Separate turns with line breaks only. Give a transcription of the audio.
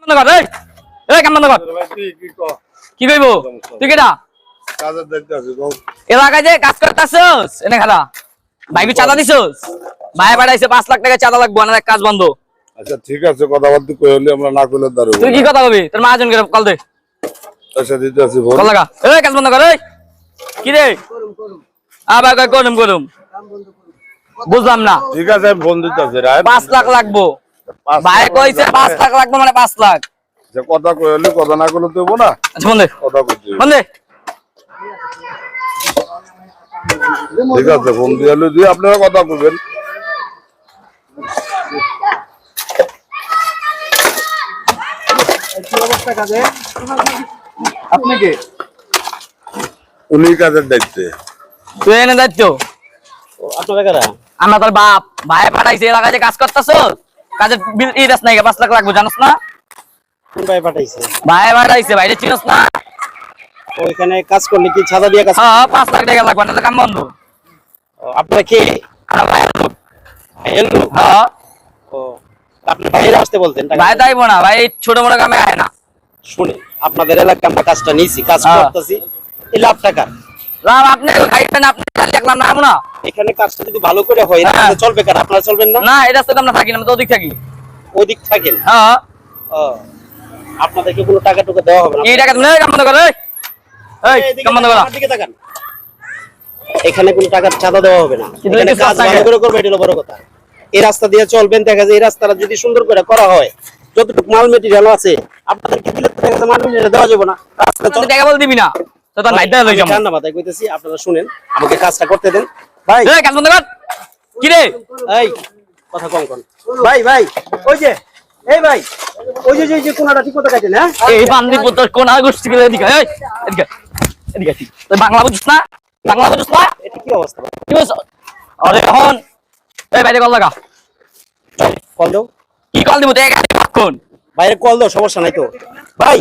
বন্ধ কর এই এই কাম বন্ধ কর কি কইবো তুই কেডা
কাজের দায়িত্ব আছে গো
এলাকায় যে কাজ করতাছস এনে খালা ভাইকে চাঁদা দিছস ভাই বাড়াইছে 5 লাখ টাকা চাঁদা লাগবে না কাজ বন্ধ
আচ্ছা ঠিক আছে কথাবার্তা কই হলে আমরা না কইলে দাঁড়াবো
তুই কি কথা কবি তোর মাহাজন করে কল দে
আচ্ছা দিতে আছে ফোন
কল লাগা এই কাজ বন্ধ কর এই কি রে আবার কই করুম বুঝলাম না
ঠিক আছে আমি ফোন দিতে আছে রায়
5 লাখ লাগবো ভাই কইছে 5 লাখ লাগবে মানে 5 লাখ
যে কথা কই হলে কথা না কইলে তো হবো না
আচ্ছা বন্ধ
কথা কইতে
বন্ধ
ঠিক আছে ফোন দিয়ে হলে দিয়ে আপনারা কথা কইবেন
আপনি কে
উনি কাজের দায়িত্বে
তুই এনে দায়িত্ব
আপনারা কারা
আমরা তোর বাপ ভাই পাঠাইছে এলাকায় যে কাজ করতাছস কাজের বিল ইরাস নাই 5 লাখ লাগবে জানোস না
কোন ভাই পাঠাইছে
ভাই পাঠাইছে ভাইরে চিনোস না
ওইখানে কাজ করলে কি ছাদা দিয়ে কাজ
হ্যাঁ 5 লাখ টাকা লাগবে না কাম বন্ধ
আপনারা কে
আর ভাই
এলু
হ্যাঁ
ও আপনি বাইরে আসতে বলতেন টাকা
ভাই তাইবো না ভাই ছোট মোটো কামে আয় না
শুনে আপনাদের এলাকায় আমরা কাজটা নিয়েছি কাজ
হ্যাঁ।
করতেছি এই লাখ টাকা
রাম আপনি খাইবেন আপনি দেখলাম না না
এখানে কাজটা যদি ভালো করে হয়
হ্যাঁ।
তাহলে চলবে কার আপনারা চলবেন না
না এটা তো আমরা থাকি না আমরা তো ওদিক থাকি
ওদিক থাকেন
হ্যাঁ
ও আপনাদেরকে কোনো টাকা টুকা দেওয়া হবে না
এই টাকা তুমি কাম বন্ধ করো এই
এদিকে
কাম বন্ধ করো
আমার দিকে তাকান এখানে কোনো টাকার চাঁদা দেওয়া হবে না
কিন্তু
এখানে
এটা
কাজ
সস্তা
ভালো
কেন?
করে করবে এটা হলো বড় কথা এই রাস্তা দিয়ে চলবেন দেখা যায় এই রাস্তাটা যদি সুন্দর করে করা হয় যতটুকু মাল মেটেরিয়াল আছে আপনাদেরকে দিলে তো দেখা যায় মাল মেটেরিয়াল দেওয়া যাবে না রাস্তা
তুই টাকা বল দিবি না তো তোর নাই দেয়া লই যাম
ঠান্ডা মাথায় কইতেছি আপনারা শুনেন আমাকে কাজটা করতে দেন ভাই
এই কাজ বন্ধ কর কি রে
এই কথা কম কর ভাই ভাই ওই যে এই ভাই ওই যে যে কোনাটা ঠিক মতো কাটেন হ্যাঁ
এই বান্দি পুত্র কোন আগস্ট গেলে এদিকে এই এদিকে এদিকে তুই বাংলা বুঝছ না বাংলা বুঝছ না
এটা কি অবস্থা ভাই?
কি বুঝছ আরে এখন এই বাইরে কল লাগা
কল দাও
কি কল দিব তুই কোন
বাইরে কল দাও সমস্যা নাই তো ভাই